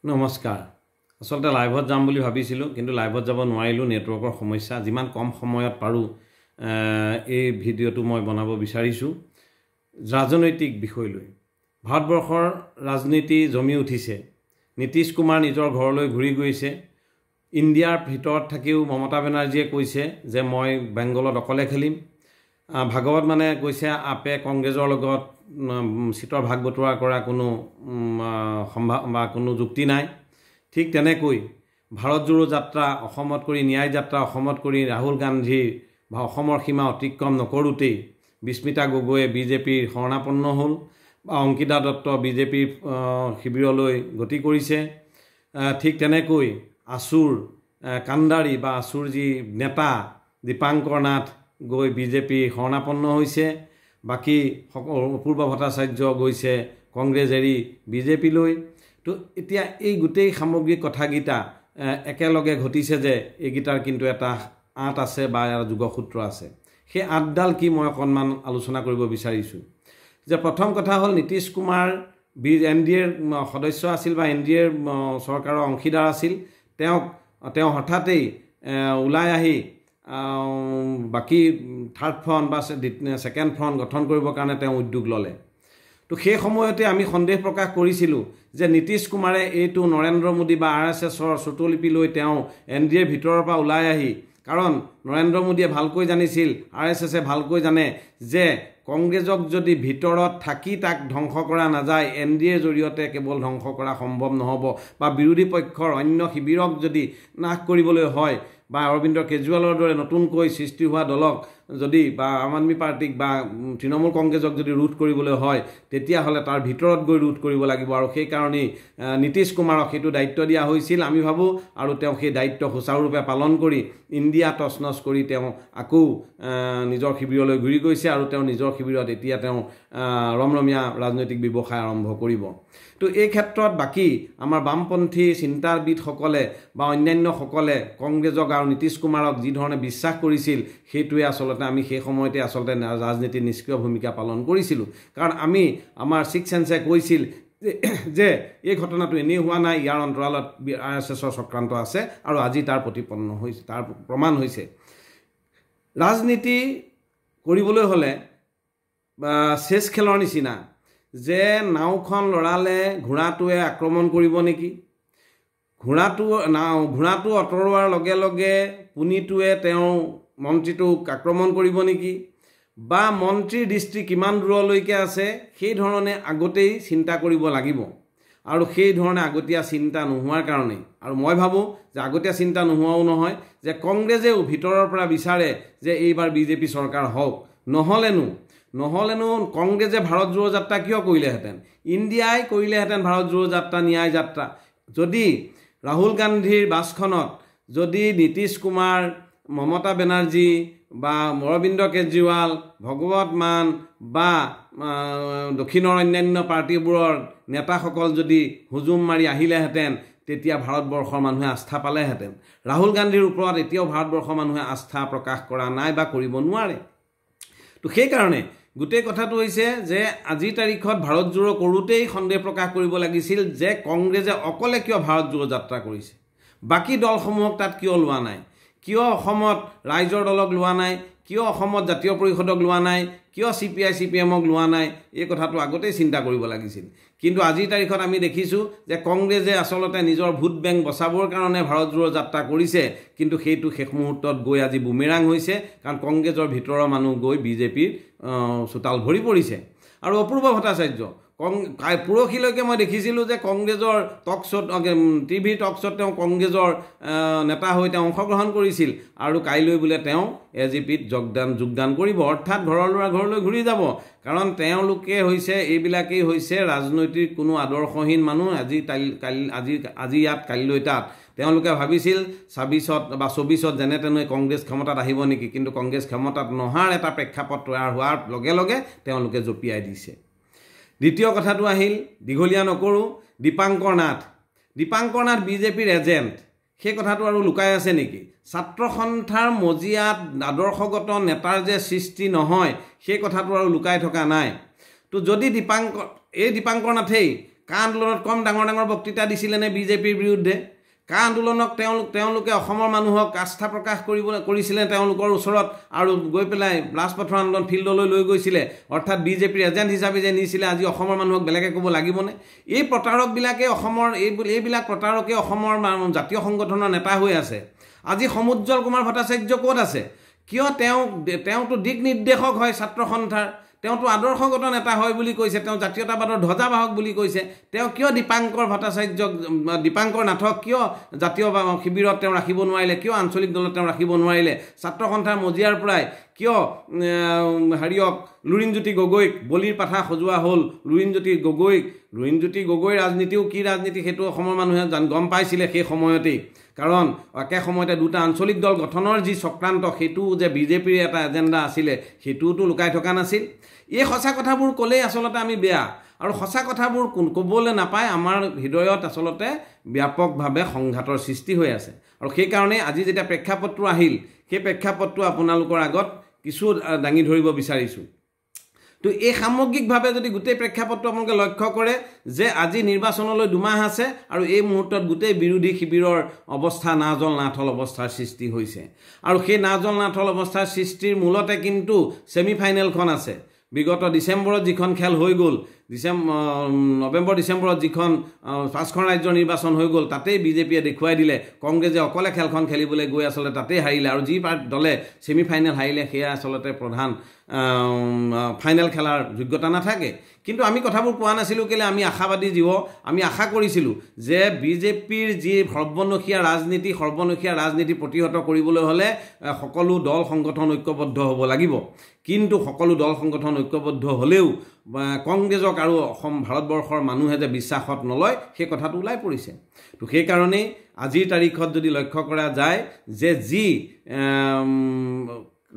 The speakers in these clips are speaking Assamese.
নমস্কাৰ আসলতে লাইভত যাম বুলি ভাবিছিলোঁ কিন্তু লাইভত যাব নোৱাৰিলোঁ নেটৱৰ্কৰ সমস্যা যিমান কম সময়ত পাৰোঁ এই ভিডিঅ'টো মই বনাব বিচাৰিছোঁ ৰাজনৈতিক বিষয় লৈ ভাৰতবৰ্ষৰ ৰাজনীতি জমি উঠিছে নীতিশ কুমাৰ নিজৰ ঘৰলৈ ঘূৰি গৈছে ইণ্ডিয়াৰ ভিতৰত থাকিও মমতা বেনাৰ্জীয়ে কৈছে যে মই বেংগলত অকলে খেলিম ভাগৱত মানে কৈছে আপে কংগ্ৰেছৰ লগত সিটৰ ভাগ বতৰা কৰা কোনো সম্ভাৱ বা কোনো যুক্তি নাই ঠিক তেনেকৈ ভাৰত জোড়ো যাত্ৰা অসমত কৰি ন্যায় যাত্ৰা অসমত কৰি ৰাহুল গান্ধীৰ বা অসমৰ সীমা অতিক্ৰম নকৰোঁতেই বিস্মিতা গগৈয়ে বিজেপিৰ শৰণাপন্ন হ'ল বা অংকিতা দত্ত বিজেপিৰ শিবিৰলৈ গতি কৰিছে ঠিক তেনেকৈ আছুৰ কাণ্ডাৰী বা আছুৰ যি নেতা দীপাংকৰ নাথ গৈ বিজেপি শৰণাপন্ন হৈছে বাকি অপূৰ্ব ভট্টাচাৰ্য গৈছে কংগ্ৰেছ এৰি বিজেপিলৈ তো এতিয়া এই গোটেই সামগ্ৰিক কথাগিটা একেলগে ঘটিছে যে এইগিটাৰ কিন্তু এটা আঁত আছে বা যোগসূত্ৰ আছে সেই আঁতডাল কি মই অকণমান আলোচনা কৰিব বিচাৰিছোঁ যে প্ৰথম কথা হ'ল নীতিশ কুমাৰ এনডিএৰ সদস্য আছিল বা এনডিএৰ চৰকাৰৰ অংশীদাৰ আছিল তেওঁ হঠাতেই ওলাই আহি বাকি থাৰ্ড ফ্ৰণ্ট বা ছেকেণ্ড ফ্ৰণ্ট গঠন কৰিবৰ কাৰণে তেওঁ উদ্যোগ ল'লে তো সেই সময়তে আমি সন্দেহ প্ৰকাশ কৰিছিলোঁ যে নীতিশ কুমাৰে এইটো নৰেন্দ্ৰ মোদী বা RSSৰ চুটলিপি লৈ তেওঁ এনডিএৰ ভিতৰৰ পৰা ওলাই আহি কাৰণ নৰেন্দ্ৰ মোদীয়ে ভালকৈ জানিছিল RSSে ভালকৈ জানে যে কংগ্ৰেছক যদি ভিতৰত থাকি তাক ধ্বংস কৰা নাযায় এনডিএৰ জৰিয়তে কেৱল ধ্বংস কৰা সম্ভৱ নহ'ব বা বিৰোধী পক্ষৰ অন্য শিবিৰক যদি নাশ কৰিবলৈ হয় বা অৰবিন্দ কেজৰিৱালৰ দৰে নতুনকৈ সৃষ্টি হোৱা দলক যদি বা আম আদমি পাৰ্টিক বা তৃণমূল কংগ্ৰেছক যদি ৰোধ কৰিবলৈ হয় তেতিয়াহ'লে তাৰ ভিতৰত গৈ ৰোধ কৰিব লাগিব আৰু সেই কাৰণেই নীতিশ কুমাৰক সেইটো দায়িত্ব দিয়া হৈছিল আমি ভাবোঁ আৰু তেওঁ সেই দায়িত্ব সুচাৰুৰূপে পালন কৰি ইণ্ডিয়া টচনচ কৰি তেওঁ আকৌ নিজৰ শিবিৰলৈ ঘূৰি গৈছে আৰু তেওঁ নিজৰ শিবিৰত এতিয়া তেওঁ ৰমৰমীয়া ৰাজনৈতিক ব্যৱসায় আৰম্ভ কৰিব তো এই ক্ষেত্ৰত বাকি আমাৰ বামপন্থী চিন্তাবিদসকলে বা অন্যান্যসকলে কংগ্ৰেছক আৰু নীতিশ কুমাৰক যি ধৰণে বিশ্বাস কৰিছিল সেইটোৱে আচলতে আমি সেই সময়তে আচলতে ৰাজনীতিৰ নিষ্ক্ৰিয় ভূমিকা পালন কৰিছিলোঁ কাৰণ আমি আমাৰ ছিক্স সেন্সে কৈছিল যে এই ঘটনাটো এনেই হোৱা নাই ইয়াৰ অন্তৰালত RSSৰ চক্ৰান্ত আছে আৰু আজি তাৰ প্ৰতিপন্ন হৈছে তাৰ প্ৰমাণ হৈছে ৰাজনীতি কৰিবলৈ হ'লে চেছ খেলৰ নিচিনা যে নাওখন লৰালে ঘোঁৰাটোৱে আক্ৰমণ কৰিব নেকি ঘোঁৰাটো অতৰোৱাৰ লগে লগে পুনিটোৱে তেওঁ মন্ত্ৰীটোক আক্ৰমণ কৰিব নেকি বা মন্ত্ৰীৰ দৃষ্টি কিমান দূৰলৈকে আছে সেই ধৰণে আগতেই চিন্তা কৰিব লাগিব আৰু সেই ধৰণে আগতীয়া চিন্তা নোহোৱাৰ কাৰণে আৰু মই ভাবোঁ যে আগতীয়া চিন্তা নোহোৱাও নহয় যে কংগ্ৰেছেও ভিতৰৰ পৰা বিচাৰে যে এইবাৰ বিজেপি চৰকাৰ হওক নহ'লেনো কংগ্ৰেছে ভাৰত জোড়ো যাত্ৰা কিয় কৰিলেহেঁতেন ইণ্ডিয়াই কৰিলেহেঁতেন ভাৰত জোড়ো যাত্ৰা ন্যায় যাত্ৰা যদি ৰাহুল গান্ধীৰ বাছখনত যদি নীতিশ কুমাৰ মমতা বেনাৰ্জী বা অৰবিন্দ কেজৰিৱাল ভগৱত মান বা দক্ষিণৰ অন্যান্য পাৰ্টিবোৰৰ নেতাসকল যদি হুজুম মাৰি আহিলেহেঁতেন তেতিয়া ভাৰতবৰ্ষৰ মানুহে আস্থা পালেহেঁতেন ৰাহুল গান্ধীৰ ওপৰত এতিয়াও ভাৰতবৰ্ষৰ মানুহে আস্থা প্ৰকাশ কৰা নাই বা কৰিব নোৱাৰে তো সেইকাৰণে গোটেই কথাটো হৈছে যে আজিৰ তাৰিখত ভাৰত জোড়ো কৰোঁতেই সন্দেহ প্ৰকাশ কৰিব লাগিছিল যে কংগ্ৰেছে অকলে কিয় ভাৰত জোড়ো যাত্ৰা কৰিছে বাকী দলসমূহক তাত কিয় লোৱা নাই কিয় অসমত ৰাইজৰ দলক লোৱা নাই কিয় অসমত জাতীয় পৰিষদক লোৱা নাই কিয় CPI CPMক লোৱা নাই এই কথাটো আগতেই চিন্তা কৰিব লাগিছিল কিন্তু আজিৰ তাৰিখত আমি দেখিছোঁ যে কংগ্ৰেছে আচলতে নিজৰ ভোট বেংক বচাবৰ কাৰণে ভাৰত জোড়ো যাত্ৰা কৰিছে কিন্তু সেইটো শেষ মুহূৰ্তত গৈ আজি বুমেৰাং হৈছে কাৰণ কংগ্ৰেছৰ ভিতৰৰ মানুহ গৈ বিজেপিৰ চোতাল ভৰি পৰিছে আৰু অপূৰ্ব ভট্টাচাৰ্য পৰহিলৈকে মই দেখিছিলোঁ যে কংগ্ৰেছৰ টক শ্ব'ত TV টক শ্ব'ত তেওঁ কংগ্ৰেছৰ নেতা হৈ তেওঁ অংশগ্ৰহণ কৰিছিল আৰু কাইলৈ বোলে তেওঁ AGPত যোগদান কৰিব অৰ্থাৎ ঘৰৰ ল'ৰা ঘৰলৈ ঘূৰি যাব কাৰণ তেওঁলোকে হৈছে এইবিলাকেই হৈছে ৰাজনৈতিক কোনো আদৰ্শহীন মানুহ আজি ইয়াত কাইলৈ তাত তেওঁলোকে ভাবিছিল 26ত বা 24ত যেনে তেনে কংগ্ৰেছ ক্ষমতাত আহিব নেকি কিন্তু কংগ্ৰেছ ক্ষমতাত নহাৰ এটা প্ৰেক্ষাপট তৈয়াৰ হোৱাৰ লগে লগে তেওঁলোকে জঁপিয়াই দিছে দ্বিতীয় কথাটো আহিল দীঘলীয়া নকৰোঁ দীপাংকৰ নাথ বিজেপিৰ এজেণ্ট সেই কথাটো আৰু লুকাই আছে নেকি ছাত্ৰ সন্থাৰ মজিয়াত আদৰ্শগত নেতাৰ যে সৃষ্টি নহয় সেই কথাটো আৰু লুকাই থকা নাই তো যদি দীপাংকৰ নাথেই কা আন্দোলনত কম ডাঙৰ ডাঙৰ বক্তৃতা দিছিলেনে বিজেপিৰ বিৰুদ্ধে? কা আন্দোলনক তেওঁলোকে অসমৰ মানুহক আস্থা প্ৰকাশ কৰিছিলে তেওঁলোকৰ ওচৰত আৰু গৈ পেলাই ৰাজপথৰ আন্দোলন ফিল্ডলৈ লৈ গৈছিলে, অৰ্থাৎ বিজেপিৰ এজেণ্ট হিচাপে যে নিছিলে, আজি অসমৰ মানুহক বেলেগে ক'ব লাগিবনে? এই প্ৰতাৰকবিলাকে এইবিলাক প্ৰতাৰকে অসমৰ জাতীয় সংগঠনৰ নেতা হৈ আছে। আজি সমুজ্জ্বল কুমাৰ ভট্টাচাৰ্য ক'ত আছে? কিয় তেওঁতো দিক নিৰ্দেশক হয় ছাত্ৰ সন্থাৰ, তেওঁতো আদৰ্শগত নেতা হয় বুলি কৈছে, তেওঁ জাতীয়তাবাদৰ ধ্বজাবাহক বুলি কৈছে। তেওঁ কিয় দীপাংকৰ নাথক কিয় জাতীয় শিবিৰত তেওঁ ৰাখিব নোৱাৰিলে? কিয় আঞ্চলিক দলত তেওঁ ৰাখিব নোৱাৰিলে? ছাত্ৰ সন্থাৰ মজিয়াৰ পৰাই কিয় লুৰিণজ্যোতি গগৈক বলিৰ পাঠা সজোৱা হ'ল? লুৰিণজ্যোতি গগৈৰ ৰাজনীতিও কি ৰাজনীতি সেইটো অসমৰ মানুহে গম পাইছিলে সেই সময়তেই। কাৰণ একে সময়তে দুটা আঞ্চলিক দল গঠনৰ যি চক্ৰান্ত, সেইটো যে বিজেপিৰ এটা এজেণ্ডা আছিলে, সেইটোওতো লুকাই থকা নাছিল। এই সঁচা কথাবোৰ ক'লেই আচলতে আমি বেয়া, আৰু সঁচা কথাবোৰ ক'বলৈ নাপায় আমাৰ হৃদয়ত আচলতে ব্যাপকভাৱে সংঘাতৰ সৃষ্টি হৈ আছে। আৰু সেইকাৰণে আজি যেতিয়া প্ৰেক্ষাপটটো আহিল, সেই প্ৰেক্ষাপটটো আপোনালোকৰ আগত কিছু দাঙি ধৰিব বিচাৰিছোঁ। তো এই সামগ্ৰিকভাৱে যদি গোটেই প্ৰেক্ষাপটটো আপোনালোকে লক্ষ্য কৰে যে আজি নিৰ্বাচনলৈ 2 মাহ আছে আৰু এই মুহূৰ্তত গোটেই বিৰোধী শিবিৰৰ অৱস্থা নাজল নাথল অৱস্থাৰ সৃষ্টি হৈছে। আৰু সেই নাজল নাথল অৱস্থাৰ সৃষ্টিৰ মূলতে কিন্তু ছেমিফাইনেলখন আছে। বিগত ডিচেম্বৰত যিখন খেল হৈ গ'ল, নৱেম্বৰ ডিচেম্বৰত যিখন 5খন ৰাজ্যৰ নিৰ্বাচন হৈ গ'ল, তাতেই বিজেপিয়ে দেখুৱাই দিলে কংগ্ৰেছে অকলে খেলখন খেলিবলৈ গৈ আচলতে তাতেই হাৰিলে, আৰু যি দলে ছেমিফাইনেল হাৰিলে সেয়া আচলতে প্ৰধান ফাইনেল খেলাৰ যোগ্যতা নাথাকে। কিন্তু আমি কথাবোৰ কোৱা নাছিলোঁ কেলৈ? আমি আশাবাদী আমি আশা কৰিছিলোঁ যে বিজেপিৰ যি সৰ্বনশীয়া ৰাজনীতি প্ৰতিহত কৰিবলৈ হ'লে সকলো দল সংগঠন ঐক্যবদ্ধ হ'ব লাগিব। কিন্তু সকলো দল সংগঠন ঐক্যবদ্ধ হ'লেও কংগ্ৰেছক আৰু ভাৰতবৰ্ষৰ মানুহে যে বিশ্বাসত নলয়, সেই কথাটো ওলাই পৰিছে। তো সেইকাৰণেই আজিৰ তাৰিখত যদি লক্ষ্য কৰা যায় যে যি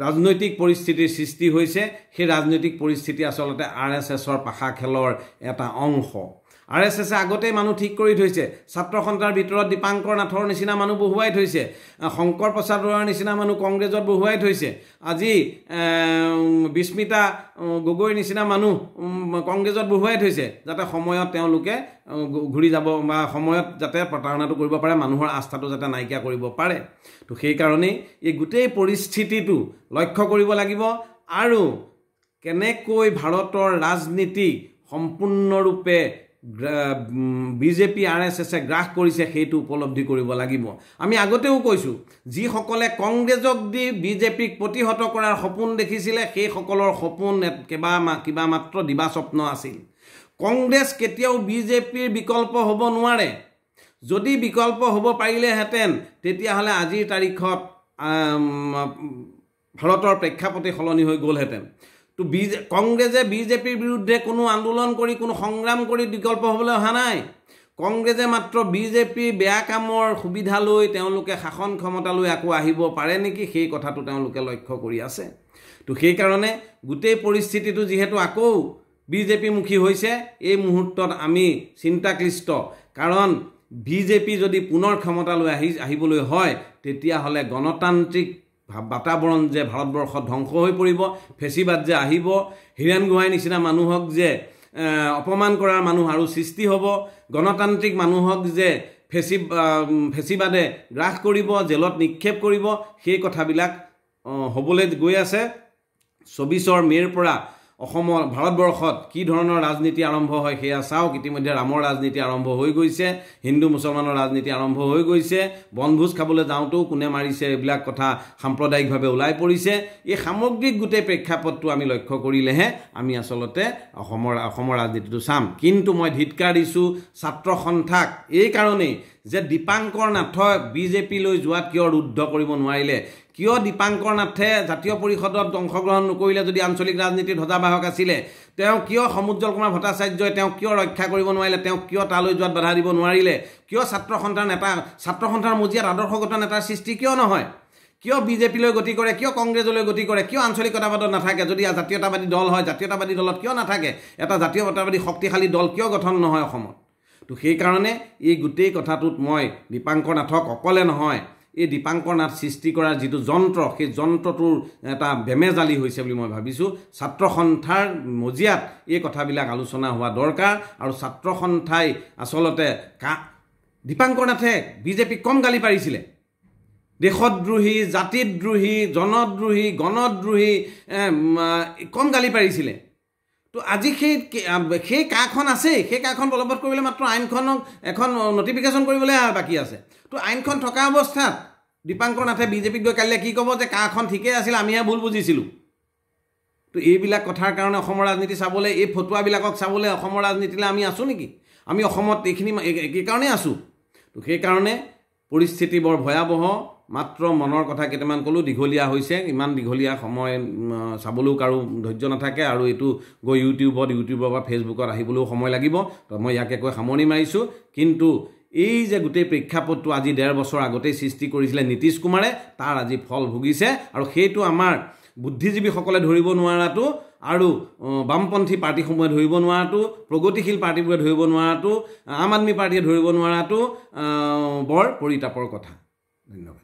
ৰাজনৈতিক পৰিস্থিতিৰ সৃষ্টি হৈছে, সেই ৰাজনৈতিক পৰিস্থিতি আচলতে RSSৰ পাশা খেলৰ এটা অংশ। RSSে আগতেই মানুহ ঠিক কৰি থৈছে। ছাত্ৰ সন্থাৰ ভিতৰত দীপাংকৰ নাথৰ নিচিনা মানুহ বহুৱাই থৈছে, শংকৰ প্ৰসাদ বৰুৱাৰ নিচিনা মানুহ কংগ্ৰেছত বহুৱাই থৈছে, আজি বিস্মিতা গগৈৰ নিচিনা মানুহ কংগ্ৰেছত বহুৱাই থৈছে, যাতে সময়ত তেওঁলোকে ঘূৰি যাব বা সময়ত যাতে প্ৰতাৰণাটো কৰিব পাৰে, মানুহৰ আস্থাটো যাতে নাইকিয়া কৰিব পাৰে। তো সেইকাৰণেই এই গোটেই পৰিস্থিতিটো লক্ষ্য কৰিব লাগিব আৰু কেনেকৈ ভাৰতৰ ৰাজনীতি সম্পূৰ্ণৰূপে বিজেপি RSSে গ্ৰাস কৰিছে সেইটো উপলব্ধি কৰিব লাগিব। আমি আগতেও কৈছোঁ, যিসকলে কংগ্ৰেছক দি বিজেপিক প্ৰতিহত কৰাৰ সপোন দেখিছিলে, সেইসকলৰ সপোন কিবা মাত্ৰ দিবাস্বপ্ন আছিল। কংগ্ৰেছ কেতিয়াও বিজেপিৰ বিকল্প হ'ব নোৱাৰে। যদি বিকল্প হ'ব পাৰিলেহেঁতেন তেতিয়াহ'লে আজিৰ তাৰিখত ভাৰতৰ প্ৰেক্ষাপটে সলনি হৈ গ'লহেঁতেন। তো কংগ্ৰেছে বিজেপিৰ বিৰুদ্ধে কোনো আন্দোলন কৰি কোনো সংগ্ৰাম কৰি বিকল্প হ'বলৈ অহা নাই। কংগ্ৰেছে মাত্ৰ বিজেপিৰ বেয়া কামৰ সুবিধা লৈ তেওঁলোকে শাসন ক্ষমতালৈ আকৌ আহিব পাৰে নেকি, সেই কথাটো তেওঁলোকে লক্ষ্য কৰি আছে। তো সেইকাৰণে গোটেই পৰিস্থিতিটো যিহেতু আকৌ বিজেপিমুখী হৈছে, এই মুহূৰ্তত আমি চিন্তাক্লিষ্ট। কাৰণ বিজেপি যদি পুনৰ ক্ষমতালৈ আহিবলৈ হয়, তেতিয়াহ'লে গণতান্ত্ৰিক বাতাবৰণ যে ভাৰতবৰ্ষত ধ্বংস হৈ পৰিব, ফেচিবাদ যে আহিব, হীৰেণ গোহাঁইৰ নিচিনা মানুহক যে অপমান কৰাৰ মানুহ আৰু সৃষ্টি হ'ব, গণতান্ত্ৰিক মানুহক যে ফেচিবাদে গ্ৰাস কৰিব, জেলত নিক্ষেপ কৰিব, সেই কথাবিলাক হ'বলৈ গৈ আছে। 24 মে'ৰ পৰা ভাৰতবৰ্ষত কি ধৰণৰ ৰাজনীতি আৰম্ভ হয় সেয়া চাওক। ইতিমধ্যে ৰামৰ ৰাজনীতি আৰম্ভ হৈ গৈছে, হিন্দু মুছলমানৰ ৰাজনীতি আৰম্ভ হৈ গৈছে, বনভোজ খাবলৈ যাওঁতেও কোনে মাৰিছে এইবিলাক কথা সাম্প্ৰদায়িকভাৱে ওলাই পৰিছে। এই সামগ্ৰিক গোটেই প্ৰেক্ষাপটটো আমি লক্ষ্য কৰিলেহে আমি আচলতে অসমৰ ৰাজনীতিটো চাম। কিন্তু মই ধিক্কাৰ দিছোঁ ছাত্ৰ সন্থাক এই কাৰণেই যে দীপাংকৰ নাথক বিজেপিলৈ যোৱাত কিয় ৰুদ্ধ কৰিব নোৱাৰিলে? কিয় দীপাংকৰ নাথে জাতীয় পৰিষদত অংশগ্ৰহণ নকৰিলে? যদি আঞ্চলিক ৰাজনীতিৰ ধ্বজাবাহক আছিলে, তেওঁ কিয় সমুজ্জ্বল কুমাৰ ভট্টাচাৰ্যই তেওঁ কিয় ৰক্ষা কৰিব নোৱাৰিলে? তেওঁ কিয় তালৈ যোৱাত বাধা দিব নোৱাৰিলে? কিয় ছাত্ৰ সন্থাৰ মজিয়াত আদৰ্শগত নেতাৰ সৃষ্টি কিয় নহয়? কিয় বিজেপিলৈ গতি কৰে? কিয় কংগ্ৰেছলৈ গতি কৰে? কিয় আঞ্চলিকতাবাদত নাথাকে? যদি জাতীয়তাবাদী দল হয়, জাতীয়তাবাদী দলত কিয় নাথাকে? এটা জাতীয়তাবাদী শক্তিশালী দল কিয় গঠন নহয় অসমত? তো সেইকাৰণে এই গোটেই কথাটোত মই দীপাংকৰ নাথক অকলে নহয়, এই দীপাংকৰ নাথ সৃষ্টি কৰাৰ যিটো যন্ত্ৰ সেই যন্ত্ৰটোৰ এটা বেমেজালি হৈছে বুলি মই ভাবিছোঁ ছাত্ৰ সন্থাৰ মজিয়াত এই কথাবিলাক আলোচনা হোৱা দৰকাৰ আৰু ছাত্ৰ সন্থাই আচলতে দীপাংকৰ নাথে বিজেপিক কম গালি পাৰিছিলে দেশদ্ৰোহী জাতিদ্ৰোহী জনদ্ৰোহী গণদ্ৰোহী কম গালি পাৰিছিলে তো আজি সেই কাখন আছে সেই কাখন বলবৎ কৰিবলৈ মাত্ৰ আইনখনক এখন নটিফিকেশ্যন কৰিবলৈ বাকী আছে তো আইনখন থকা অৱস্থাত দীপাংকৰ নাথে বিজেপিক গৈ কালিলে কি ক'ব যে কাখন ঠিকেই আছিল আমিহে ভুল বুজিছিলোঁ তো এইবিলাক কথাৰ কাৰণে অসমৰ ৰাজনীতি চাবলৈ এই ফটুৱাবিলাকক চাবলৈ অসমৰ ৰাজনীতিলৈ আমি আছোঁ নেকি আমি অসমত এইখিনি এই কাৰণেই আছোঁ তো সেইকাৰণে পৰিস্থিতি বৰ ভয়াৱহ মাত্ৰ মনৰ কথা কেইটামান ক'লোঁ দীঘলীয়া হৈছে ইমান দীঘলীয়া সময় চাবলৈও কাৰো ধৈৰ্য নাথাকে আৰু এইটো গৈ ইউটিউবৰ বা ফেচবুকত আহিবলৈও সময় লাগিব তো মই ইয়াকে কৈ সামৰণি মাৰিছোঁ কিন্তু এই যে গোটেই প্ৰেক্ষাপটটো আজি 1.5 বছৰ আগতেই সৃষ্টি কৰিছিলে নীতিশ কুমাৰে তাৰ আজি ফল ভুগিছে আৰু সেইটো আমাৰ বুদ্ধিজীৱীসকলে ধৰিব নোৱাৰাটো আৰু বামপন্থী পাৰ্টিসমূহে ধৰিব নোৱাৰাটো প্ৰগতিশীল পাৰ্টিবোৰে ধৰিব নোৱাৰাটো আম আদমি পাৰ্টিয়ে ধৰিব নোৱাৰাটো বৰ পৰিতাপৰ কথা ধন্যবাদ